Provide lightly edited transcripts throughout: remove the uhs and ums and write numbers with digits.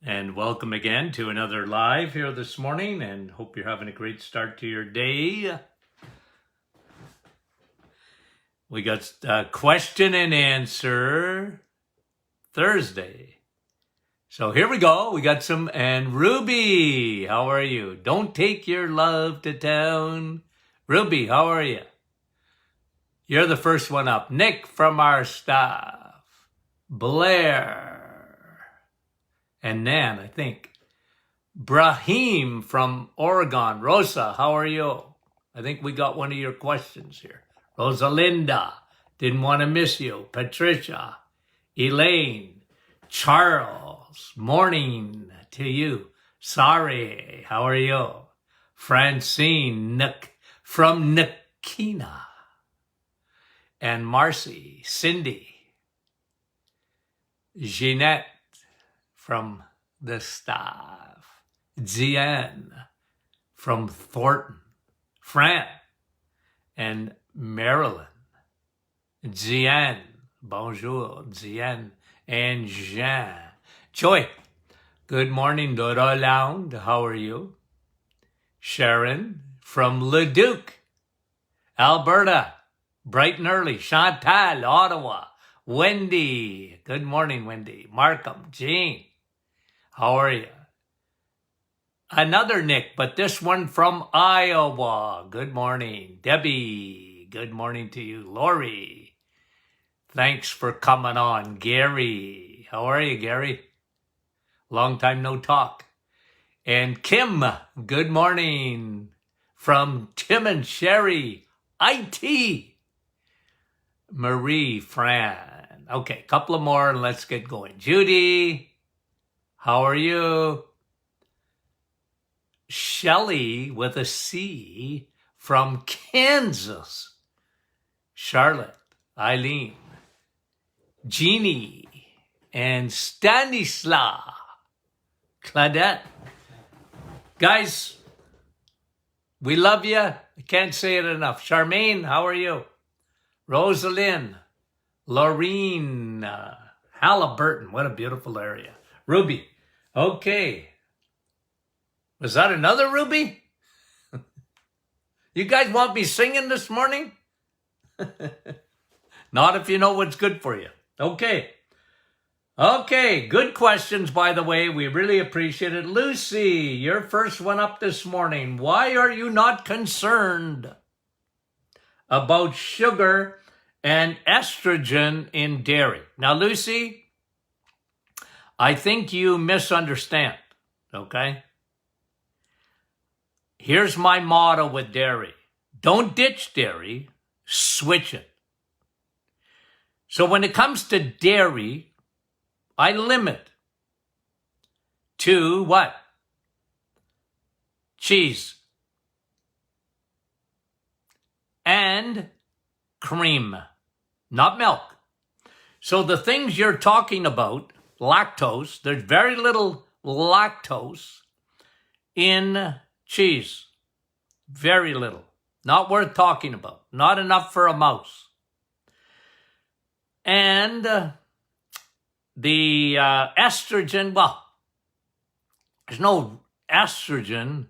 And welcome again to another live here this morning, and hope you're having a great start to your day. We got question and answer Thursday. So here we go. We got some, and Ruby, how are you? Don't take your love to town. Ruby, how are you? You're the first one up. Nick from our staff. Blair. And Nan, I think. Brahim from Oregon. Rosa, how are you? I think we got one of your questions here. Rosalinda, didn't want to miss you. Patricia, Elaine, Charles, morning to you. Sorry, how are you? Francine from Nakina. And Marcy, Cindy, Jeanette from the staff, Zian from Thornton, Fran and Marilyn, Zian, bonjour, Zian and Jean. Joy, good morning, Roland, how are you? Sharon from Leduc, Alberta, bright and early. Chantal, Ottawa. Wendy, good morning, Wendy. Markham, Jean, how are you? Another Nick, but this one from Iowa. Good morning. Debbie, good morning to you. Lori, thanks for coming on. Gary, how are you, Gary? Long time no talk. And Kim, good morning from Tim and Sherry, IT. Marie, Fran. Okay, a couple of more and let's get going. Judy, how are you? Shelley with a C from Kansas. Charlotte, Eileen, Jeannie, and Stanislaw. Claudette. Guys, we love you. I can't say it enough. Charmaine, how are you? Rosalind, Laureen, Halliburton, what a beautiful area. Ruby, okay. Was that another Ruby? You guys want me singing this morning? Not if you know what's good for you. Okay. Okay, good questions, by the way. We really appreciate it. Lucy, your first one up this morning. Why are you not concerned about sugar and estrogen in dairy? Now, Lucy, I think you misunderstand, okay? Here's my motto with dairy. Don't ditch dairy, switch it. So when it comes to dairy, I limit to what? Cheese and cream, not milk. So the things you're talking about, lactose, there's very little lactose in cheese. Very little. Not worth talking about. Not enough for a mouse. And the estrogen, well, there's no estrogen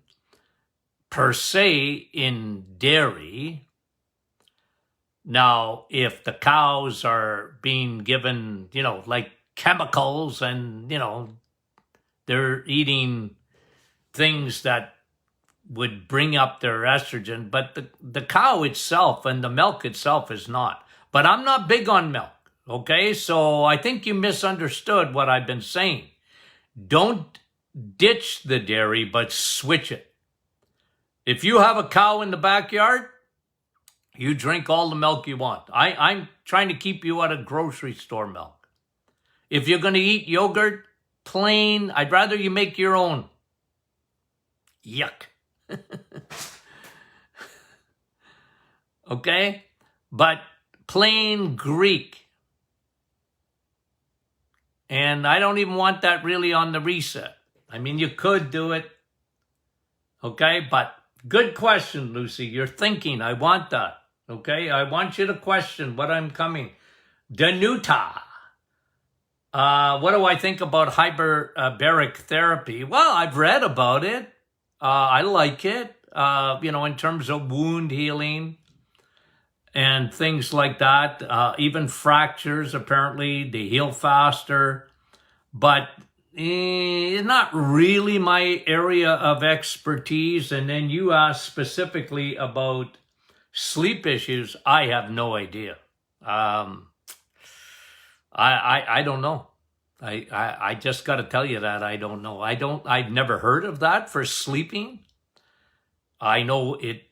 per se in dairy. Now, if the cows are being given, like chemicals and, they're eating things that would bring up their estrogen, but the cow itself and the milk itself is not. But I'm not big on milk, okay? So I think you misunderstood what I've been saying. Don't ditch the dairy, but switch it. If you have a cow in the backyard, you drink all the milk you want. I'm trying to keep you out of grocery store milk. If you're going to eat yogurt, plain, I'd rather you make your own. Yuck. Okay? But plain Greek. And I don't even want that really on the reset. I mean, you could do it. Okay? But good question, Lucy. You're thinking. I want that. Okay? I want you to question what I'm coming. Danuta. What do I think about hyperbaric therapy? Well, I've read about it. I like it, in terms of wound healing and things like that. Even fractures, apparently, they heal faster. But not really my area of expertise. And then you asked specifically about sleep issues. I have no idea. I don't know. I just got to tell you that I don't know. I've never heard of that for sleeping. I know it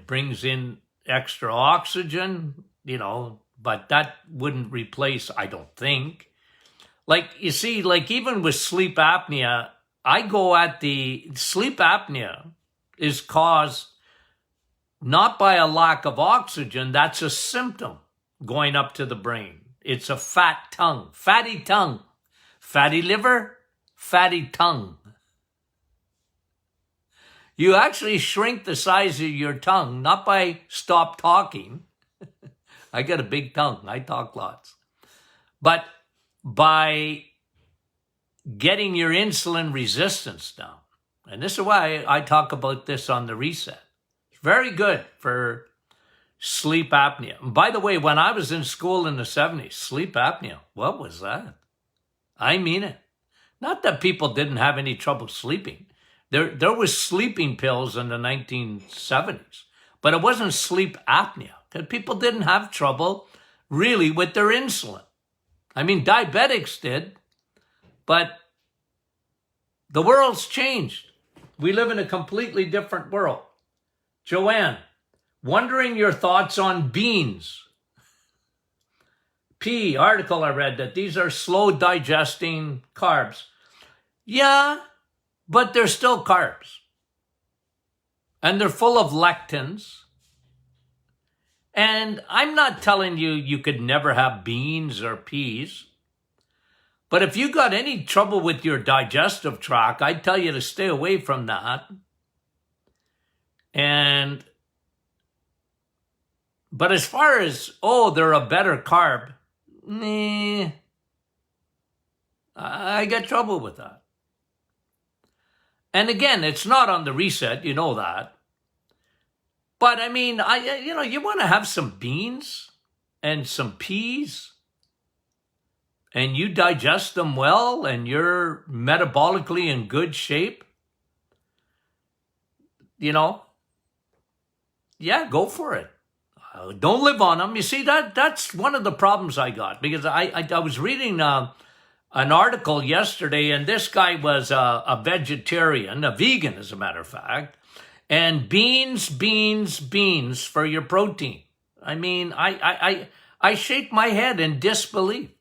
brings in extra oxygen, but that wouldn't replace, I don't think. Like, you see, like even with sleep apnea, I go at the sleep apnea is caused not by a lack of oxygen. That's a symptom going up to the brain. It's a fatty tongue, fatty liver, fatty tongue. You actually shrink the size of your tongue, not by stop talking. I got a big tongue. I talk lots. But by getting your insulin resistance down. And this is why I talk about this on the reset. It's very good for sleep apnea. And by the way, when I was in school in the 70s, sleep apnea, what was that? I mean it. Not that people didn't have any trouble sleeping. There was sleeping pills in the 1970s, but it wasn't sleep apnea because people didn't have trouble really with their insulin. I mean, diabetics did, but the world's changed. We live in a completely different world. Joanne, wondering your thoughts on beans. Article I read that these are slow digesting carbs. Yeah, but they're still carbs. And they're full of lectins. And I'm not telling you could never have beans or peas. But if you got any trouble with your digestive tract, I'd tell you to stay away from that. But as far as, they're a better carb, I get trouble with that. And again, it's not on the reset, you know that. But I mean, you want to have some beans and some peas and you digest them well and you're metabolically in good shape, yeah, go for it. Don't live on them. You see, that's one of the problems I got because I was reading an article yesterday and this guy was a vegetarian, a vegan as a matter of fact, and beans for your protein. I mean, I shake my head in disbelief.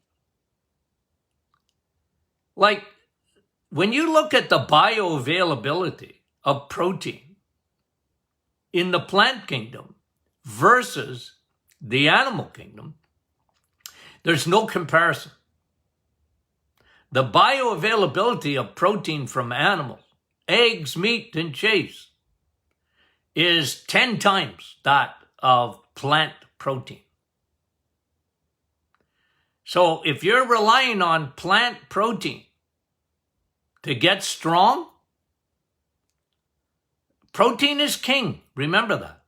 Like, when you look at the bioavailability of protein in the plant kingdom versus the animal kingdom, there's no comparison. The bioavailability of protein from animals, eggs, meat, and cheese, is 10 times that of plant protein. So if you're relying on plant protein to get strong, protein is king. Remember that.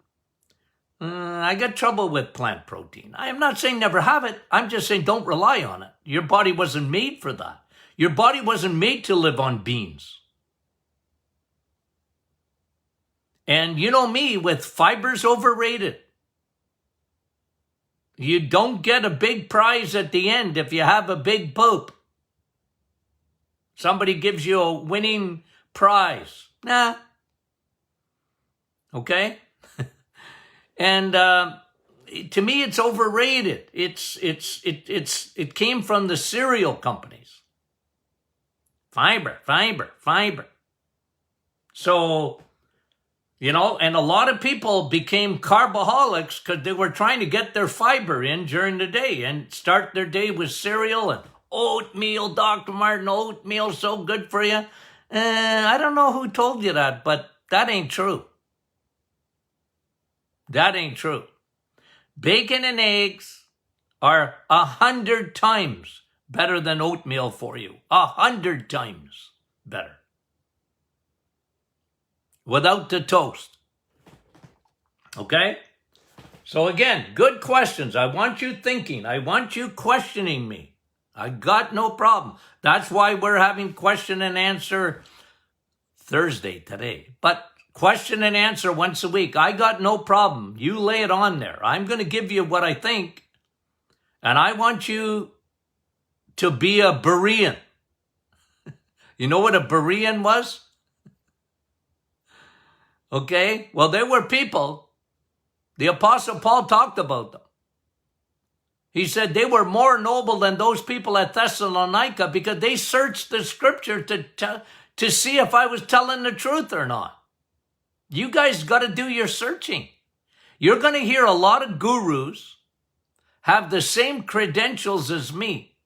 I got trouble with plant protein. I am not saying never have it. I'm just saying don't rely on it. Your body wasn't made for that. Your body wasn't made to live on beans. And you know me, with fiber's overrated. You don't get a big prize at the end if you have a big poop. Somebody gives you a winning prize. Nah. Okay? And to me, it's overrated. It came from the cereal companies. Fiber. So, and a lot of people became carboholics because they were trying to get their fiber in during the day and start their day with cereal and oatmeal. Dr. Martin, oatmeal's so good for you. I don't know who told you that, but that ain't true. That ain't true. Bacon and eggs are 100 times better than oatmeal for you. 100 times better. Without the toast. Okay? So again, good questions. I want you thinking. I want you questioning me. I got no problem. That's why we're having question and answer Thursday today. But question and answer once a week. I got no problem. You lay it on there. I'm going to give you what I think. And I want you to be a Berean. You know what a Berean was? Okay? Well, there were people, the Apostle Paul talked about them. He said they were more noble than those people at Thessalonica because they searched the scripture to see if I was telling the truth or not. You guys got to do your searching. You're going to hear a lot of gurus have the same credentials as me.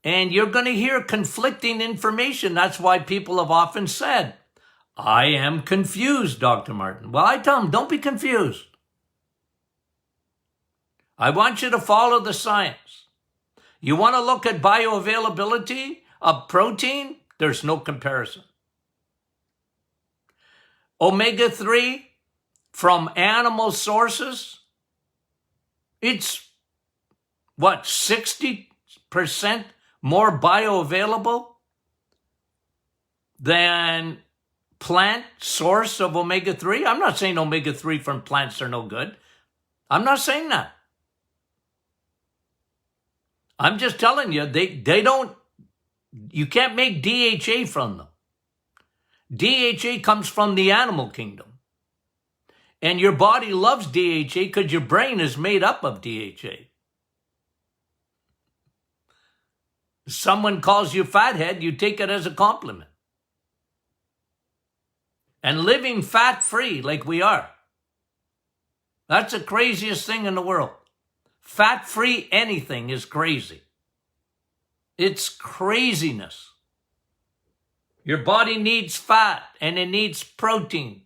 And you're going to hear conflicting information. That's why people have often said, I am confused, Dr. Martin. Well, I tell them, don't be confused. I want you to follow the science. You want to look at bioavailability of protein? There's no comparison. Omega-3 from animal sources, it's, 60% more bioavailable than plant source of omega-3? I'm not saying omega-3 from plants are no good. I'm not saying that. I'm just telling you, they don't, you can't make DHA from them. DHA comes from the animal kingdom. And your body loves DHA because your brain is made up of DHA. Someone calls you fathead, you take it as a compliment. And living fat-free like we are, that's the craziest thing in the world. Fat-free anything is crazy. It's craziness. Your body needs fat and it needs protein.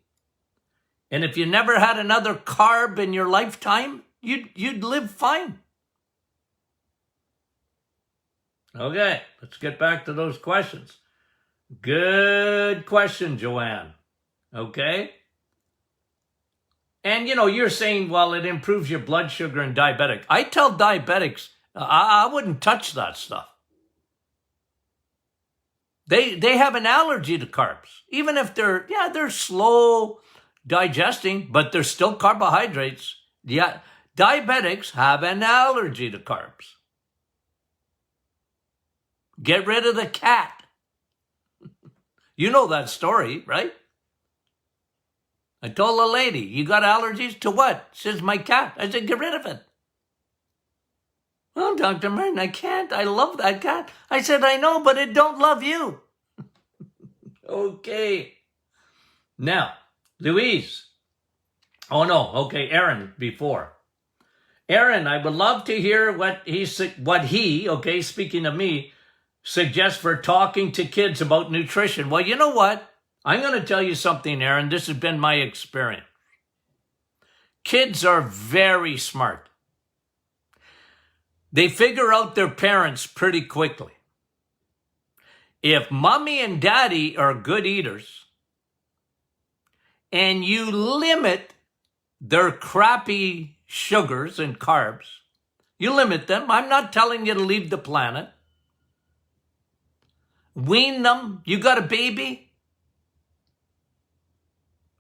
And if you never had another carb in your lifetime, you'd live fine. Okay, let's get back to those questions. Good question, Joanne. Okay? And, you're saying, well, it improves your blood sugar in diabetic. I tell diabetics, I wouldn't touch that stuff. They have an allergy to carbs. Even if they're slow digesting, but they're still carbohydrates. Yeah, diabetics have an allergy to carbs. Get rid of the cat. You know that story, right? I told a lady, you got allergies to what? She says, my cat. I said, get rid of it. Well, Dr. Martin, I can't. I love that cat. I said, I know, but it don't love you. Okay. Now, Louise. Oh, no. Okay, Aaron before. Aaron, I would love to hear what he, speaking of me, suggests for talking to kids about nutrition. Well, you know what? I'm going to tell you something, Aaron. This has been my experience. Kids are very smart. They figure out their parents pretty quickly. If mommy and daddy are good eaters and you limit their crappy sugars and carbs, you limit them. I'm not telling you to leave the planet. Wean them. You got a baby?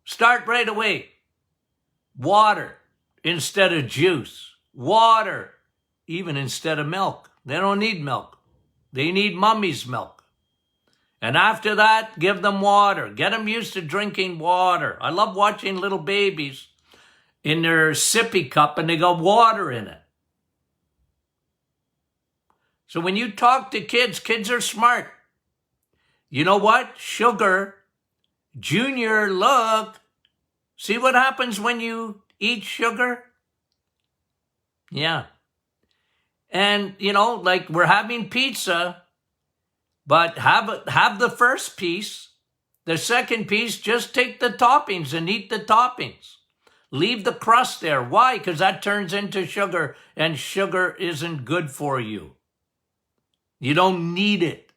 Start right away. Water instead of juice. Water even instead of milk. They don't need milk. They need mommy's milk. And after that, give them water. Get them used to drinking water. I love watching little babies in their sippy cup and they got water in it. So when you talk to kids, kids are smart. You know what? Sugar. Junior, look. See what happens when you eat sugar? Yeah. And, like we're having pizza, but have the first piece. The second piece, just take the toppings and eat the toppings. Leave the crust there. Why? Because that turns into sugar, and sugar isn't good for you. You don't need it.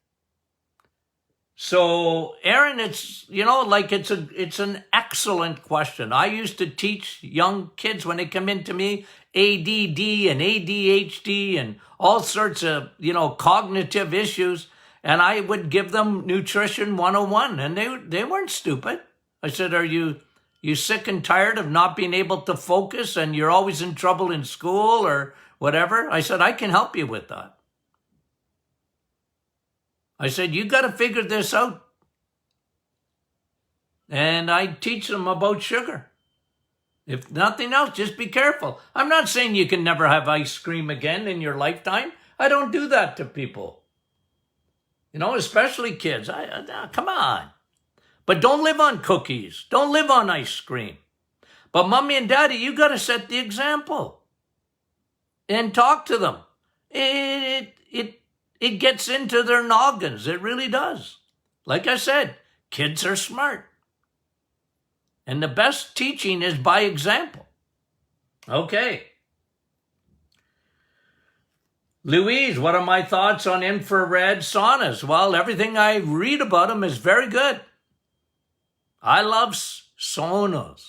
So, Aaron, it's, like it's an excellent question. I used to teach young kids when they come into me, ADD and ADHD and all sorts of, cognitive issues. And I would give them nutrition 101, and they weren't stupid. I said, are you sick and tired of not being able to focus and you're always in trouble in school or whatever? I said, I can help you with that. I said, you got to figure this out. And I teach them about sugar. If nothing else, just be careful. I'm not saying you can never have ice cream again in your lifetime. I don't do that to people. Especially kids. Come on. But don't live on cookies. Don't live on ice cream. But mommy and daddy, you got to set the example. And talk to them. It gets into their noggins. It really does. Like I said, kids are smart. And the best teaching is by example. Okay. Louise, what are my thoughts on infrared saunas? Well, everything I read about them is very good. I love saunas.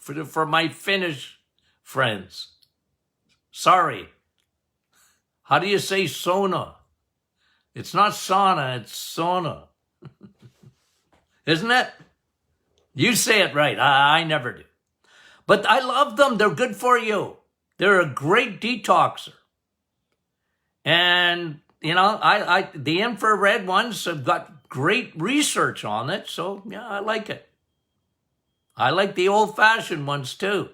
for my Finnish friends. Sorry. How do you say sauna? It's not sauna, it's sauna. Isn't it? You say it right. I never do. But I love them. They're good for you. They're a great detoxer. And, the infrared ones have got great research on it. So, yeah, I like it. I like the old-fashioned ones, too.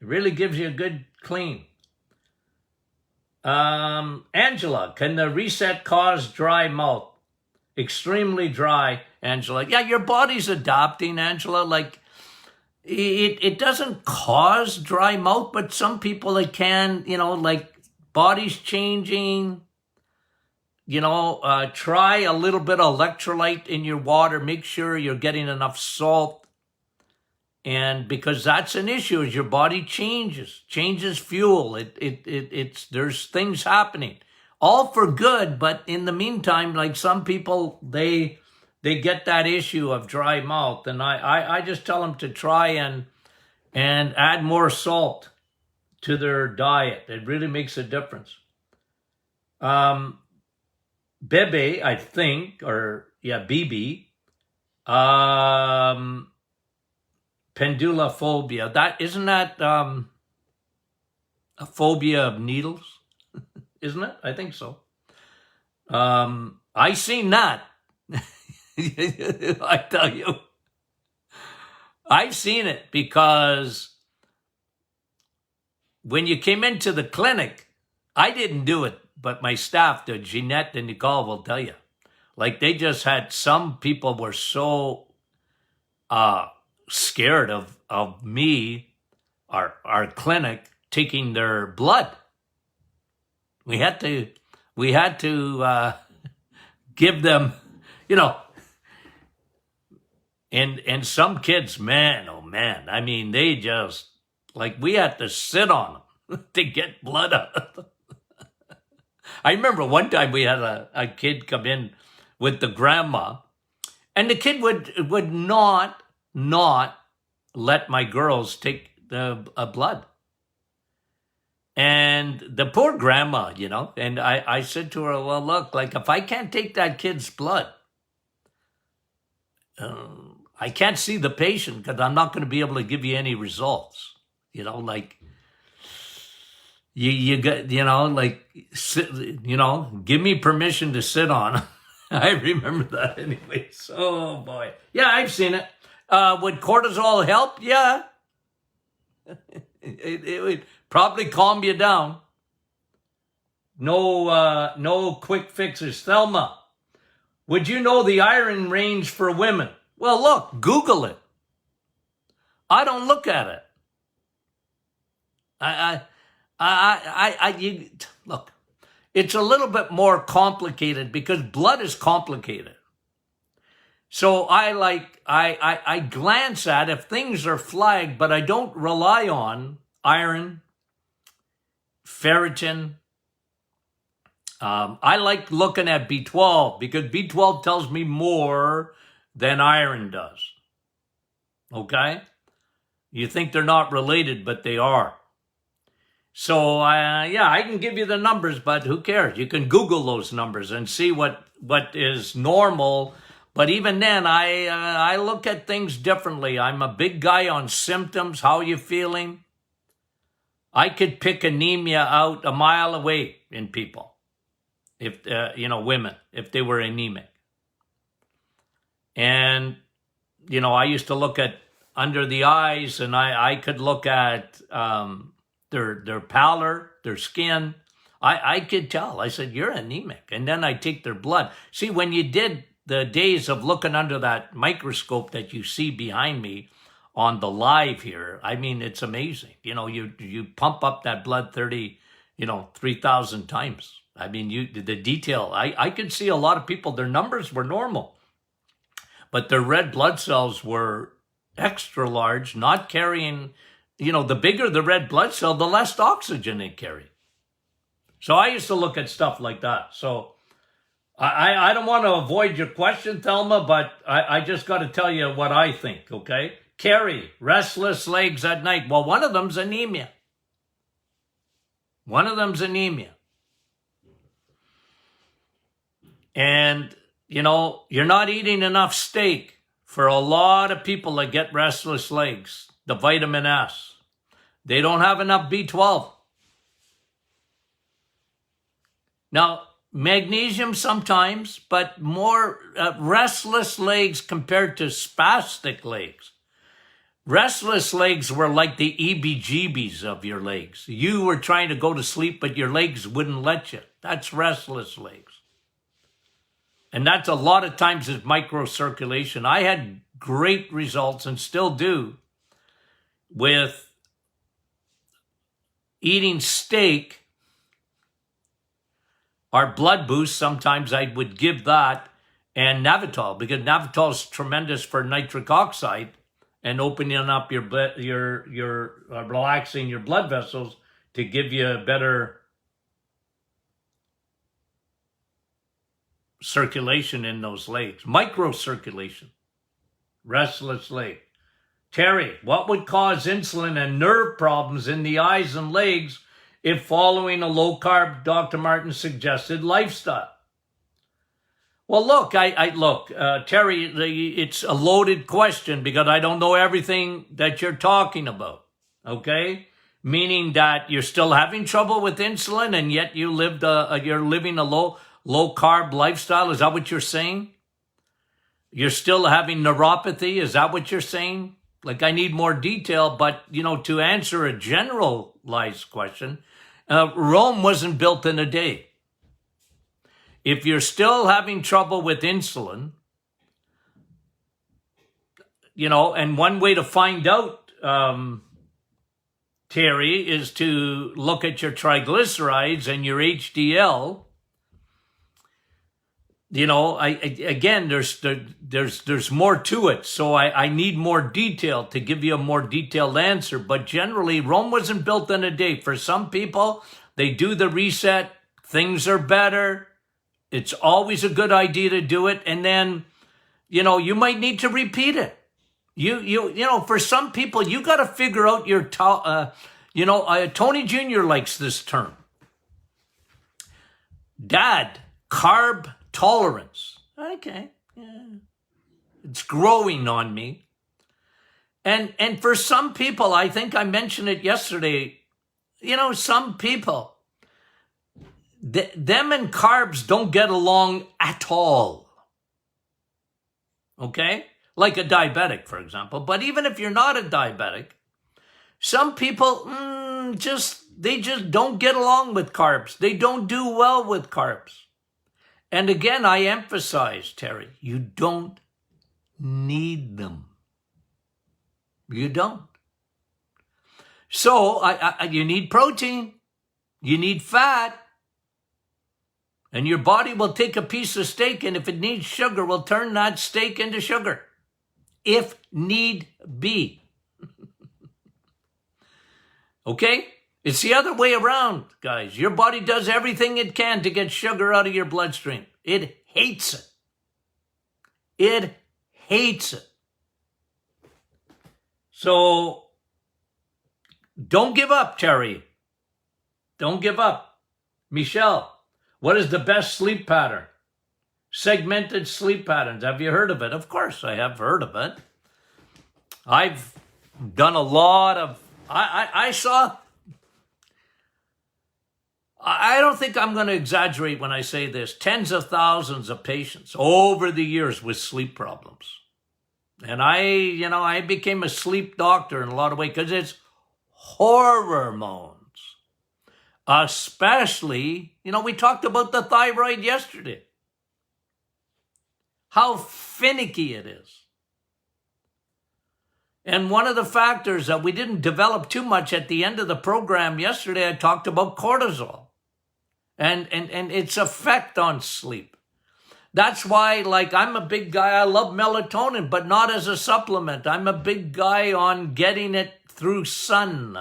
It really gives you a good clean. Angela, can the reset cause dry mouth? Extremely dry, Angela. Yeah, your body's adapting, Angela. Like, it doesn't cause dry mouth, but some people it can, like body's changing. Try a little bit of electrolyte in your water. Make sure you're getting enough salt. And because that's an issue, as your body changes fuel. It's there's things happening, all for good. But in the meantime, like some people, they get that issue of dry mouth, and I just tell them to try and add more salt to their diet. It really makes a difference. Bebe, I think, BB. Pendulophobia. Isn't that a phobia of needles? Isn't it? I think so. I seen that. I tell you. I've seen it because when you came into the clinic, I didn't do it, but my staff, Jeanette and Nicole, will tell you. Like they just had, some people were so scared of me, our clinic, taking their blood. We had to give them, and some kids, man, oh man, I mean, they just, like, we had to sit on them to get blood out of them. I remember one time we had a kid come in with the grandma, and the kid would not let my girls take the blood. And the poor grandma, and I said to her, well, look, like if I can't take that kid's blood, I can't see the patient because I'm not going to be able to give you any results. Like you got, like, sit, give me permission to sit on. I remember that anyway. So, boy. Yeah, I've seen it. Would cortisol help? Yeah. It would probably calm you down. No quick fixes. Thelma, would you know the iron range for women? Well, look, Google it. I don't look at it. Look, it's a little bit more complicated because blood is complicated. So I glance at if things are flagged, but I don't rely on iron, ferritin, I like looking at B12 because B12 tells me more than iron does. Okay? You think they're not related, but they are. So, yeah, I can give you the numbers, but who cares? You can Google those numbers and see what is normal. But even then, I look at things differently. I'm a big guy on symptoms. How are you feeling? I could pick anemia out a mile away in people, if women, if they were anemic. And, I used to look at under the eyes, and I could look at their pallor, their skin. I could tell. I said, you're anemic. And then I take their blood. See, when you did the days of looking under that microscope that you see behind me on the live here, I mean, it's amazing. You pump up that blood 3,000 times. I mean, the detail. I could see a lot of people, their numbers were normal, but their red blood cells were extra large, not carrying, the bigger the red blood cell, the less oxygen they carry. So I used to look at stuff like that. So I don't want to avoid your question, Thelma, but I just got to tell you what I think, okay? Carrie, restless legs at night. Well, one of them's anemia. One of them's anemia. And, you're not eating enough steak for a lot of people that get restless legs, the vitamin S. They don't have enough B12. Now, magnesium sometimes, but more restless legs compared to spastic legs. Restless legs were like the EBGBs of your legs. You were trying to go to sleep, but your legs wouldn't let you. That's restless legs. And that's a lot of times is microcirculation. I had great results and still do with eating steak. Our blood boost, sometimes I would give that, and Navitol, because Navitol is tremendous for nitric oxide and opening up your relaxing your blood vessels to give you a better circulation in those legs. Microcirculation. Restless leg. Terry, what would cause insulin and nerve problems in the eyes and legs if following a low-carb, Dr. Martin suggested lifestyle? Well, look, Terry, it's a loaded question because I don't know everything that you're talking about, okay? Meaning that you're still having trouble with insulin and yet you're living a low-carb lifestyle. Is that what you're saying? You're still having neuropathy. Is that what you're saying? Like, I need more detail, but, to answer a generalized question, Rome wasn't built in a day. If you're still having trouble with insulin, and one way to find out, Terry, is to look at your triglycerides and your HDL. Again, there's more to it. So I need more detail to give you a more detailed answer. But generally, Rome wasn't built in a day. For some people, they do the reset. Things are better. It's always a good idea to do it. And then, you might need to repeat it. For some people, you got to figure out your, Tony Jr. likes this term. Dad, carb tolerance. Okay. Yeah. It's growing on me. And for some people, I think I mentioned it yesterday, some people, them and carbs don't get along at all. Okay? Like a diabetic, for example. But even if you're not a diabetic, some people they just don't get along with carbs. They don't do well with carbs. And again, I emphasize, Terry, you don't need them. You don't. So you need protein. You need fat. And your body will take a piece of steak, and if it needs sugar, will turn that steak into sugar. If need be. Okay? It's the other way around, guys. Your body does everything it can to get sugar out of your bloodstream. It hates it. It hates it. So don't give up, Terry. Don't give up. Michelle, what is the best sleep pattern? Segmented sleep patterns. Have you heard of it? Of course I have heard of it. I've done a lot of, I don't think I'm going to exaggerate when I say this, tens of thousands of patients over the years with sleep problems. And I became a sleep doctor in a lot of ways because it's hormones. Especially, we talked about the thyroid yesterday. How finicky it is. And one of the factors that we didn't develop too much at the end of the program yesterday, I talked about cortisol and its effect on sleep. That's why, I'm a big guy. I love melatonin, but not as a supplement. I'm a big guy on getting it through sun.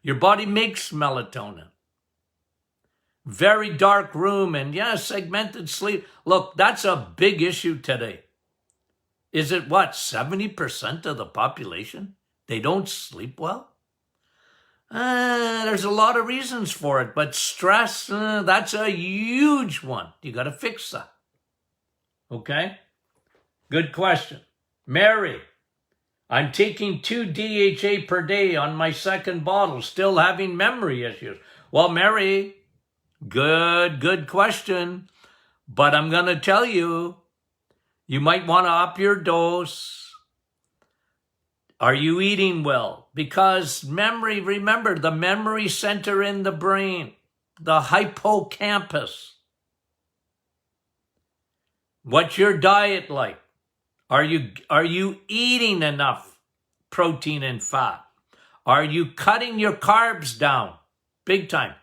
Your body makes melatonin. Very dark room and, segmented sleep. Look, that's a big issue today. Is it 70% of the population? They don't sleep well? There's a lot of reasons for it, but stress, that's a huge one. You got to fix that. Okay? Good question. Mary, I'm taking 2 DHA per day on my second bottle, still having memory issues. Well, Mary, good question. But I'm going to tell you, you might want to up your dose. Are you eating well? Because memory, remember, the memory center in the brain, the hippocampus. What's your diet like? Are you eating enough protein and fat? Are you cutting your carbs down? Big time.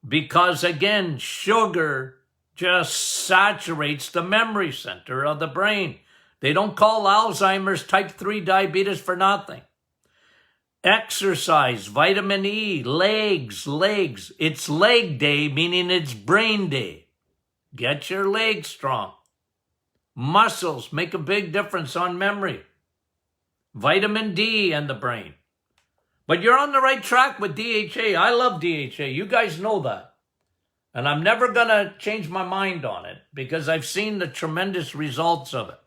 Because again, sugar just saturates the memory center of the brain. They don't call Alzheimer's type 3 diabetes for nothing. Exercise, vitamin E, legs. It's leg day, meaning it's brain day. Get your legs strong. Muscles make a big difference on memory. Vitamin D and the brain. But you're on the right track with DHA. I love DHA. You guys know that. And I'm never going to change my mind on it because I've seen the tremendous results of it.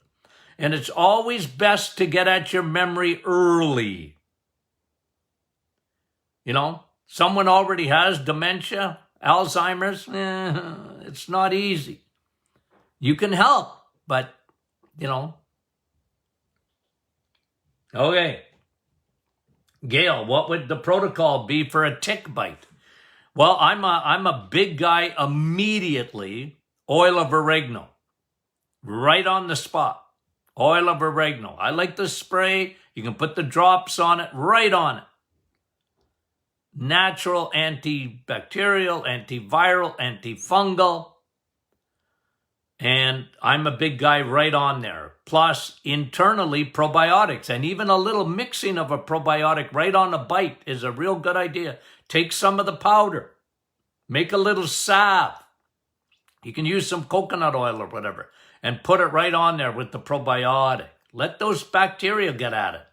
And it's always best to get at your memory early. Someone already has dementia, Alzheimer's. It's not easy. You can help, but, Okay. Gail, what would the protocol be for a tick bite? Well, I'm a big guy immediately. Oil of oregano. Right on the spot. Oil of oregano. I like the spray. You can put the drops on it, right on it. Natural, antibacterial, antiviral, antifungal. And I'm a big guy right on there. Plus, internally, probiotics. And even a little mixing of a probiotic right on a bite is a real good idea. Take some of the powder. Make a little salve. You can use some coconut oil or whatever. And put it right on there with the probiotic. Let those bacteria get at it.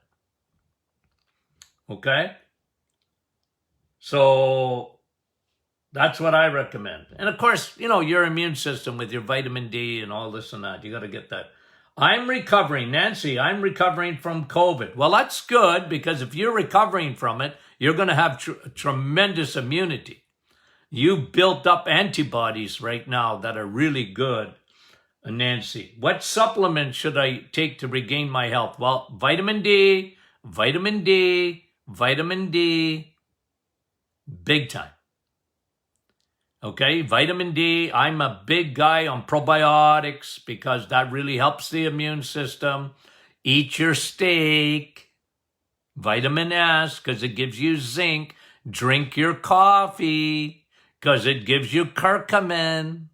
Okay? So that's what I recommend. And of course, your immune system with your vitamin D and all this and that. You got to get that. I'm recovering. Nancy, I'm recovering from COVID. Well, that's good because if you're recovering from it, you're going to have tremendous immunity. You built up antibodies right now that are really good. Nancy, what supplements should I take to regain my health? Well, vitamin D, big time. Okay, vitamin D, I'm a big guy on probiotics because that really helps the immune system. Eat your steak. Vitamin S, because it gives you zinc. Drink your coffee, because it gives you curcumin.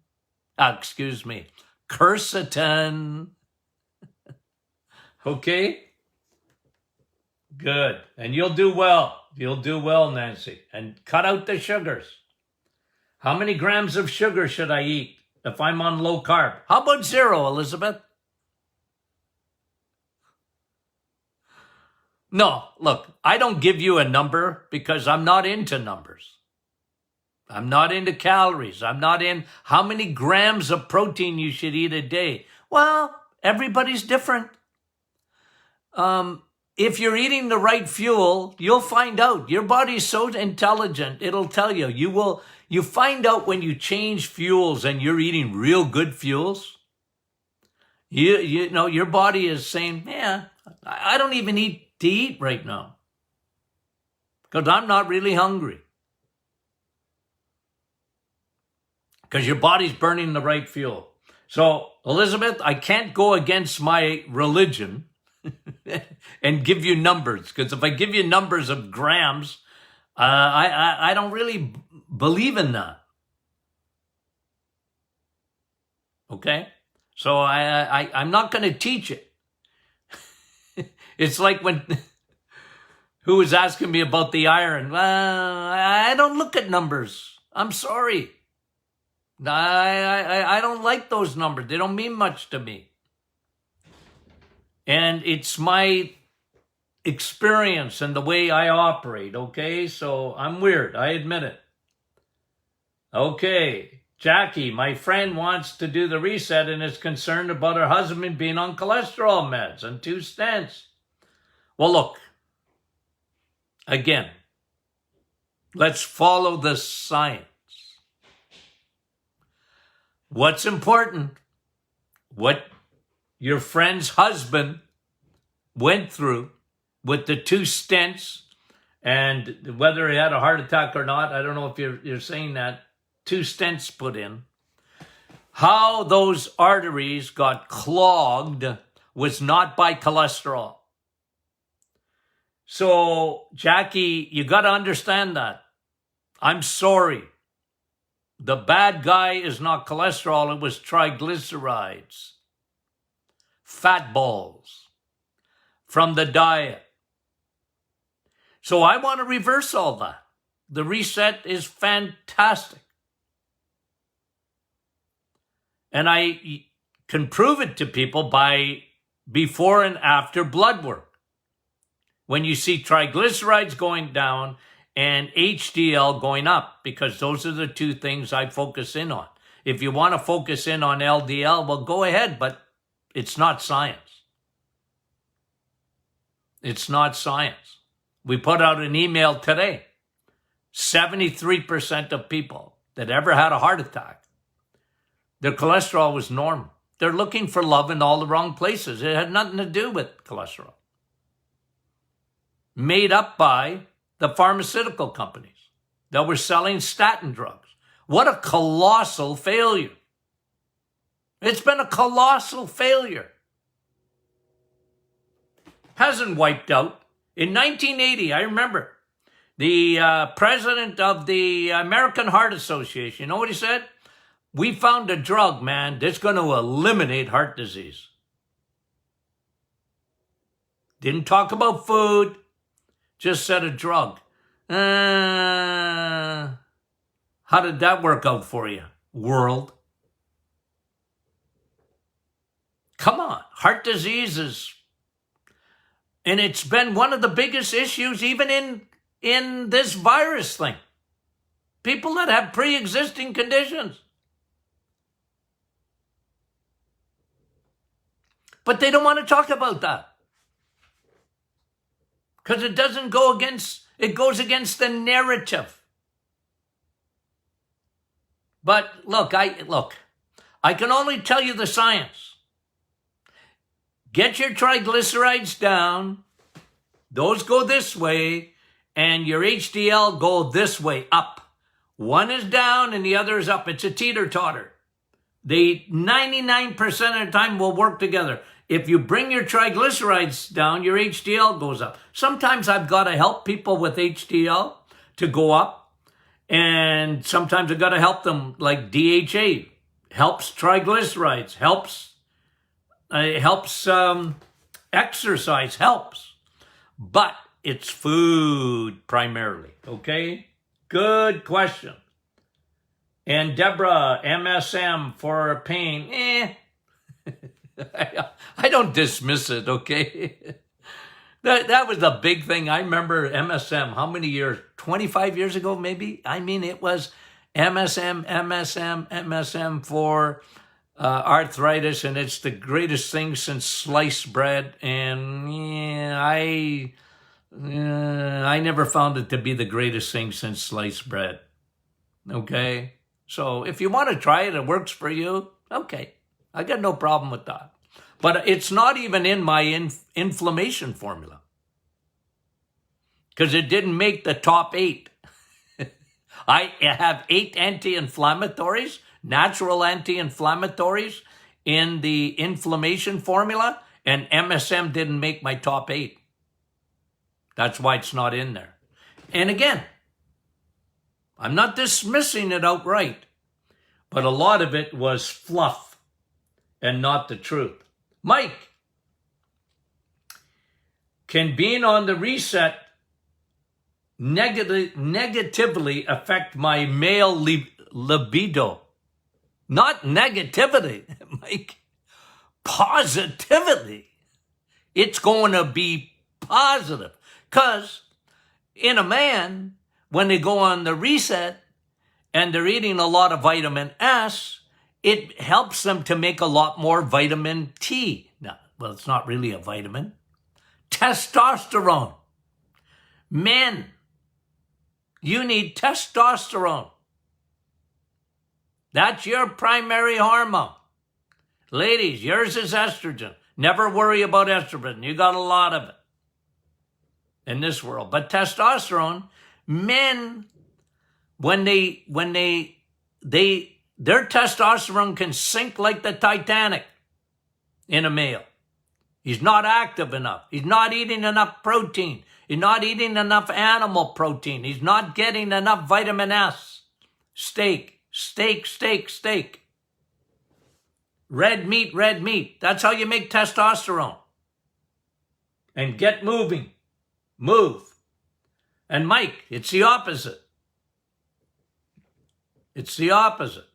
Quercetin. Okay? Good. And you'll do well. You'll do well, Nancy. And cut out the sugars. How many grams of sugar should I eat if I'm on low carb? How about 0, Elizabeth? No, look, I don't give you a number because I'm not into numbers. I'm not into calories. I'm not in how many grams of protein you should eat a day. Well, everybody's different. If you're eating the right fuel, you'll find out. Your body's so intelligent, it'll tell you. You find out when you change fuels and you're eating real good fuels. You know, your body is saying, yeah, I don't even need to eat right now because I'm not really hungry. Because your body's burning the right fuel. So, Elizabeth, I can't go against my religion and give you numbers. Because if I give you numbers of grams, I don't really believe in that. Okay? So I'm not going to teach it. It's like when... Who was asking me about the iron? I don't look at numbers. I'm sorry. I don't like those numbers. They don't mean much to me. And it's my experience and the way I operate, okay? So I'm weird. I admit it. Okay. Jackie, my friend wants to do the reset and is concerned about her husband being on cholesterol meds and 2 stents. Well, look. Again, let's follow the science. What's important? What your friend's husband went through with the 2 stents, and whether he had a heart attack or not, I don't know if you're saying that, 2 stents put in. How those arteries got clogged was not by cholesterol. So, Jackie, you got to understand that. I'm sorry. The bad guy is not cholesterol, it was triglycerides. Fat balls from the diet. So I want to reverse all that. The reset is fantastic. And I can prove it to people by before and after blood work. When you see triglycerides going down and HDL going up, because those are the 2 things I focus in on. If you want to focus in on LDL, well, go ahead, but it's not science. It's not science. We put out an email today. 73% of people that ever had a heart attack, their cholesterol was normal. They're looking for love in all the wrong places. It had nothing to do with cholesterol. Made up by the pharmaceutical companies that were selling statin drugs. What a colossal failure. It's been a colossal failure. Hasn't wiped out. In 1980, I remember, the president of the American Heart Association, you know what he said? We found a drug, man, that's going to eliminate heart disease. Didn't talk about food, just said a drug. How did that work out for you, world? Come on, heart disease is, and it's been one of the biggest issues even in this virus thing. People that have pre-existing conditions. But they don't want to talk about that. Because it doesn't go against, it goes against the narrative. But look, I can only tell you the science. Get your triglycerides down. Those go this way, and your HDL go this way, up. One is down and the other is up. It's a teeter-totter. They 99% of the time will work together. If you bring your triglycerides down, your HDL goes up. Sometimes I've got to help people with HDL to go up. And sometimes I've got to help them, like DHA. Helps triglycerides. Helps exercise. Helps. But it's food primarily, okay? Good question. And Deborah, MSM for pain, I don't dismiss it, okay? That was a big thing. I remember MSM, how many years? 25 years ago, maybe? I mean, it was MSM for arthritis, and it's the greatest thing since sliced bread. And I never found it to be the greatest thing since sliced bread. Okay? So if you want to try it, it works for you, okay. I got no problem with that. But it's not even in my inflammation formula, because it didn't make the top 8. I have 8 anti-inflammatories, natural anti-inflammatories in the inflammation formula, and MSM didn't make my top 8. That's why it's not in there. And again, I'm not dismissing it outright, but a lot of it was fluff and not the truth. Mike, can being on the reset negatively affect my male libido? Not negativity, Mike. Positivity. It's going to be positive. Because in a man, when they go on the reset and they're eating a lot of vitamin S, it helps them to make a lot more vitamin T. No, well, it's not really a vitamin. Testosterone. Men, you need testosterone. That's your primary hormone. Ladies, yours is estrogen. Never worry about estrogen. You got a lot of it in this world. But testosterone, men, their testosterone can sink like the Titanic in a male. He's not active enough. He's not eating enough protein. He's not eating enough animal protein. He's not getting enough vitamin S. Steak. Red meat. That's how you make testosterone. And get moving. Move. And Mike, it's the opposite. It's the opposite.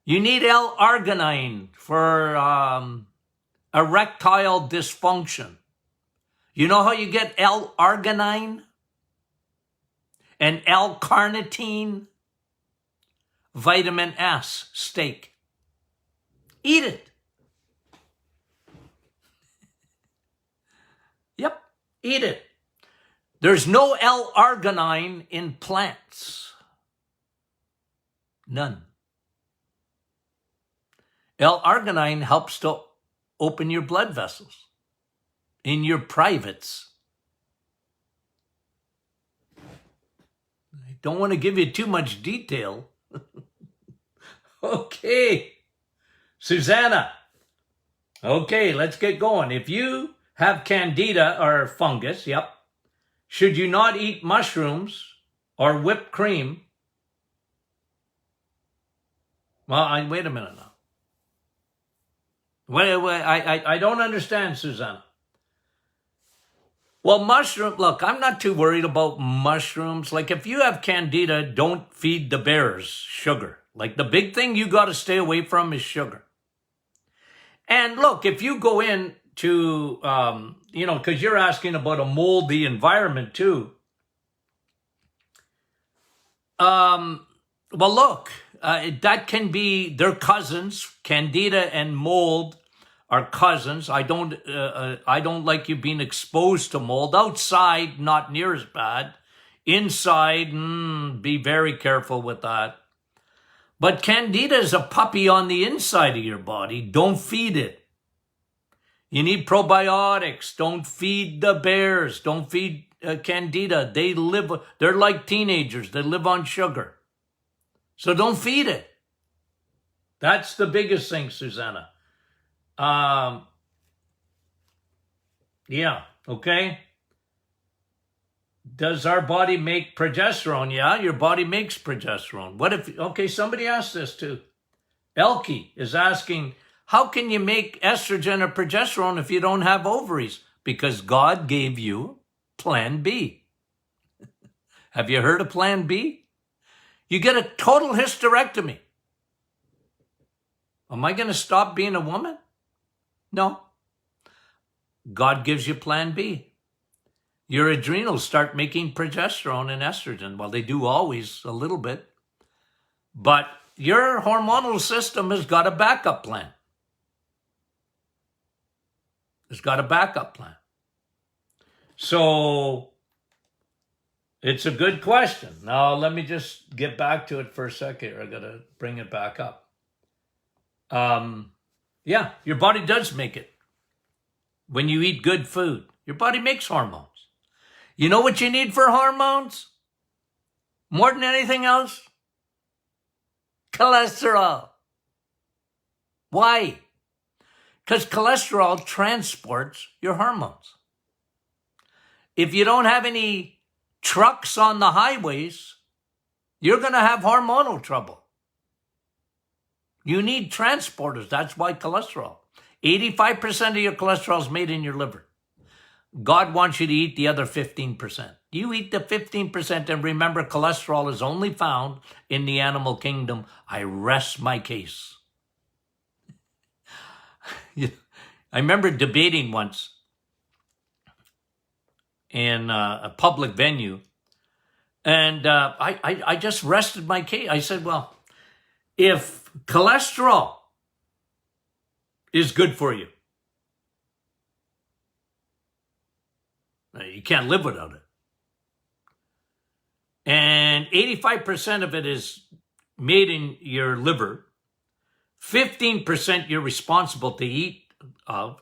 You need L-arginine for erectile dysfunction. You know how you get L-arginine and L-carnitine? Vitamin S, steak. Eat it. Yep, eat it. There's no L-arginine in plants. None. L-arginine helps to open your blood vessels in your privates. I don't want to give you too much detail. Okay. Susanna. Okay, let's get going. If you have candida or fungus, yep, should you not eat mushrooms or whipped cream? Well, wait a minute now. Wait, I don't understand, Susanna. Well, look, I'm not too worried about mushrooms. Like, if you have candida, don't feed the bears sugar. Like, the big thing you got to stay away from is sugar. And look, if you go into, because you're asking about a moldy environment too. Well, look, that can be their cousins. Candida and mold are cousins. I don't like you being exposed to mold. Outside, not near as bad. Inside, be very careful with that. But candida is a puppy on the inside of your body. Don't feed it. You need probiotics. Don't feed the bears. Don't feed candida. They're like teenagers. They live on sugar. So don't feed it. That's the biggest thing, Susanna. Yeah, okay. Does our body make progesterone? Yeah, your body makes progesterone. Okay, somebody asked this too. Elke is asking, how can you make estrogen or progesterone if you don't have ovaries? Because God gave you Plan B. Have you heard of Plan B? You get a total hysterectomy. Am I going to stop being a woman? No. God gives you Plan B. Your adrenals start making progesterone and estrogen. Well, they do always a little bit. But your hormonal system has got a backup plan. It's got a backup plan. So it's a good question. Now, let me just get back to it for a second. I got to bring it back up. Yeah, your body does make it. When you eat good food, your body makes hormones. You know what you need for hormones? More than anything else? Cholesterol. Why? Because cholesterol transports your hormones. If you don't have any trucks on the highways, you're going to have hormonal trouble. You need transporters. That's why cholesterol. 85% of your cholesterol is made in your liver. God wants you to eat the other 15%. You eat the 15%, and remember, cholesterol is only found in the animal kingdom. I rest my case. I remember debating once in a public venue, and I just rested my case. I said, well, if cholesterol is good for you, you can't live without it. And 85% of it is made in your liver. 15% you're responsible to eat of.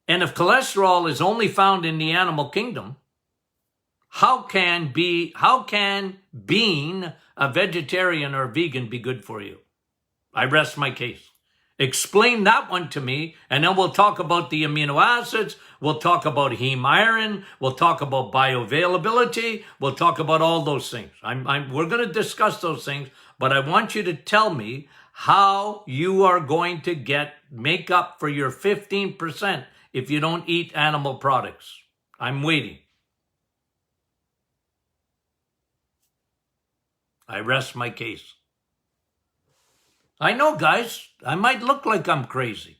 And if cholesterol is only found in the animal kingdom, how can being a vegetarian or vegan be good for you? I rest my case. Explain that one to me, and then we'll talk about the amino acids, we'll talk about heme iron, we'll talk about bioavailability, we'll talk about all those things. We're going to discuss those things, but I want you to tell me how you are going to make up for your 15% if you don't eat animal products. I'm waiting. I rest my case. I know, guys, I might look like I'm crazy.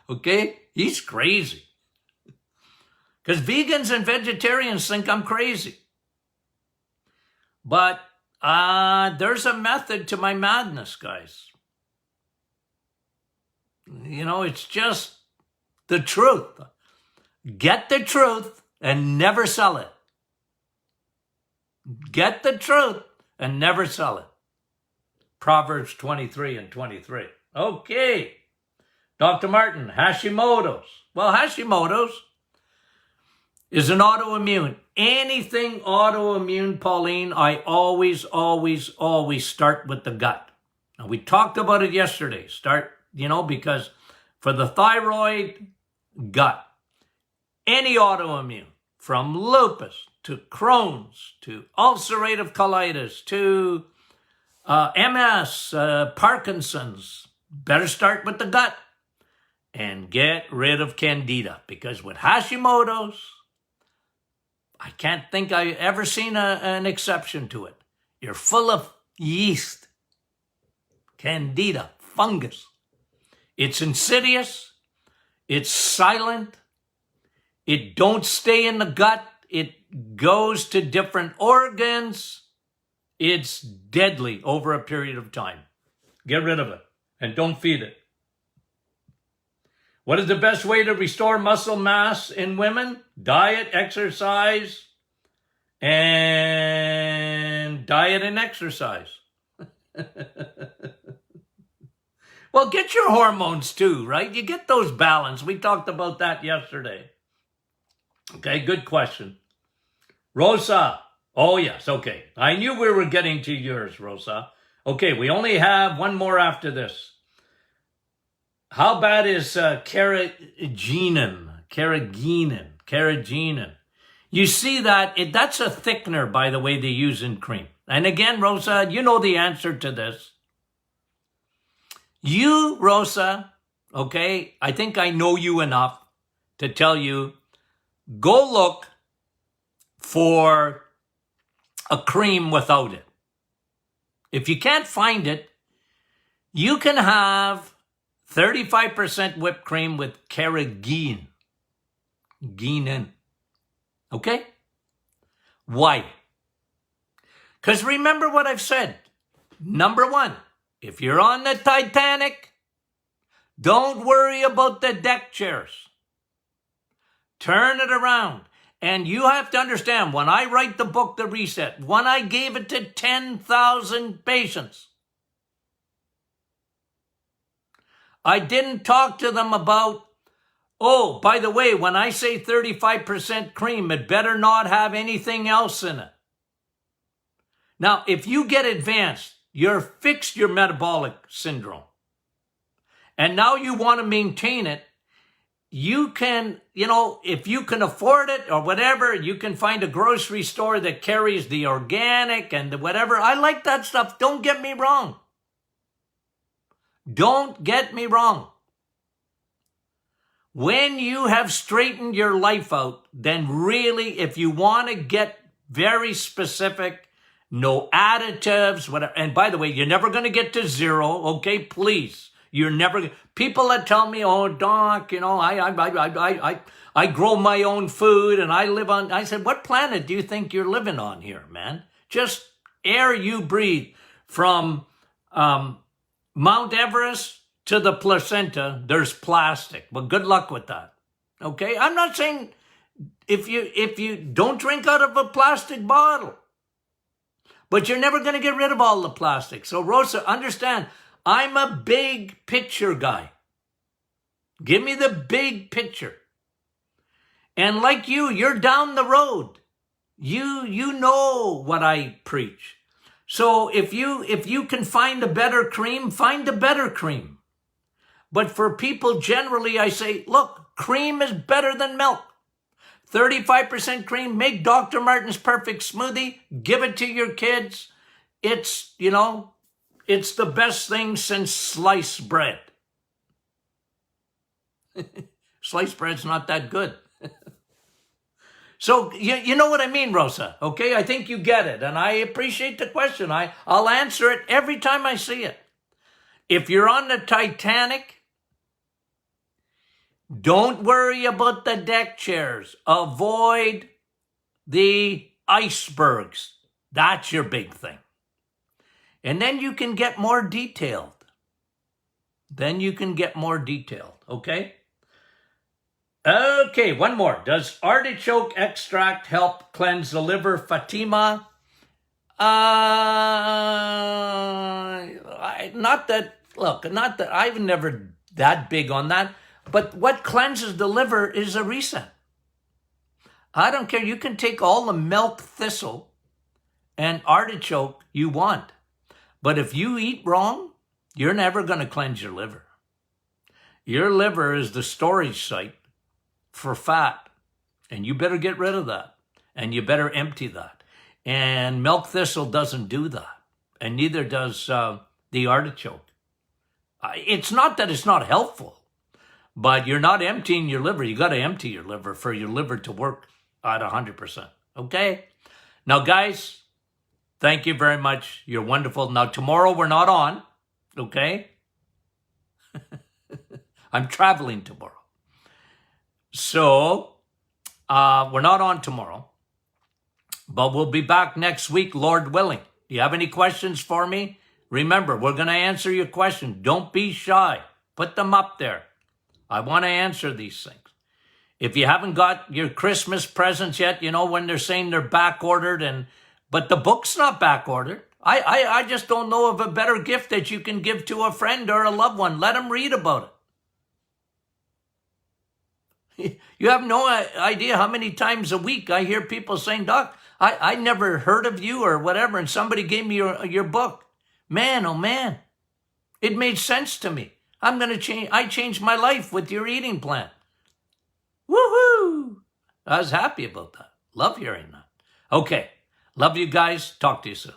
Okay? He's crazy. Because vegans and vegetarians think I'm crazy. But there's a method to my madness, guys. You know, it's just the truth. Get the truth and never sell it. Get the truth and never sell it. Proverbs 23 and 23. Okay. Dr. Martin, Hashimoto's. Well, Hashimoto's is an autoimmune. Anything autoimmune, Pauline, I always start with the gut. Now, we talked about it yesterday. Because for the thyroid, gut. Any autoimmune, from lupus to Crohn's to ulcerative colitis to MS, Parkinson's, better start with the gut and get rid of candida, because with Hashimoto's, I can't think I've ever seen an exception to it. You're full of yeast, candida, fungus. It's insidious. It's silent. It don't stay in the gut. It goes to different organs. It's deadly over a period of time. Get rid of it and don't feed it. What is the best way to restore muscle mass in women? Diet, exercise, and exercise. Well, get your hormones too, right? You get those balanced. We talked about that yesterday. Okay, good question. Rosa. Oh, yes, okay. I knew we were getting to yours, Rosa. Okay, we only have one more after this. How bad is carrageenan? Carrageenan. You see that's a thickener, by the way, they use in cream. And again, Rosa, you know the answer to this. You, Rosa, okay, I think I know you enough to tell you go look for a cream without it. If you can't find it, you can have 35% whipped cream with carrageenan. Okay? Why? Because remember what I've said. Number one, if you're on the Titanic, don't worry about the deck chairs. Turn it around. And you have to understand, when I write the book, The Reset, when I gave it to 10,000 patients, I didn't talk to them about, oh, by the way, when I say 35% cream, it better not have anything else in it. Now, if you get advanced, you're fixed your metabolic syndrome, and now you want to maintain it, you can, if you can afford it or whatever, you can find a grocery store that carries the organic and the whatever. I like that stuff. Don't get me wrong. Don't get me wrong. When you have straightened your life out, then really, if you want to get very specific, no additives, whatever. And by the way, you're never going to get to zero, okay? Please. You're never, people that tell me, oh, doc, I grow my own food and I live on, I said, what planet do you think you're living on here, man? Just air you breathe from Mount Everest to the placenta, there's plastic. But good luck with that, okay? I'm not saying if you don't drink out of a plastic bottle, but you're never going to get rid of all the plastic. So Rosa, understand, I'm a big picture guy. Give me the big picture. And like you're down the road. You know what I preach. So if you can find a better cream, find a better cream. But for people generally, I say, look, cream is better than milk. 35% cream, make Dr. Martin's perfect smoothie, give it to your kids. It's, it's the best thing since sliced bread. Sliced bread's not that good. So, you know what I mean, Rosa, okay? I think you get it, and I appreciate the question. I'll answer it every time I see it. If you're on the Titanic, don't worry about the deck chairs. Avoid the icebergs. That's your big thing. And then you can get more detailed. Okay? Okay, one more. Does artichoke extract help cleanse the liver, Fatima? Not that I've never that big on that, but what cleanses the liver is a reset. I don't care. You can take all the milk thistle and artichoke you want, but if you eat wrong, you're never going to cleanse your liver. Your liver is the storage site for fat, and you better get rid of that, and you better empty that. And milk thistle doesn't do that, and neither does the artichoke. It's not that it's not helpful, but you're not emptying your liver. You got to empty your liver for your liver to work at 100%. Okay? Now, guys, thank you very much. You're wonderful. Now, tomorrow we're not on, okay? I'm traveling tomorrow. So, we're not on tomorrow, but we'll be back next week, Lord willing. Do you have any questions for me? Remember, we're going to answer your questions. Don't be shy. Put them up there. I want to answer these things. If you haven't got your Christmas presents yet, when they're saying they're back-ordered, but the book's not back-ordered. I just don't know of a better gift that you can give to a friend or a loved one. Let them read about it. You have no idea how many times a week I hear people saying, Doc, I never heard of you or whatever, and somebody gave me your book. Man, oh man, it made sense to me. I changed my life with your eating plan. Woohoo! I was happy about that. Love hearing that. Okay. Love you guys. Talk to you soon.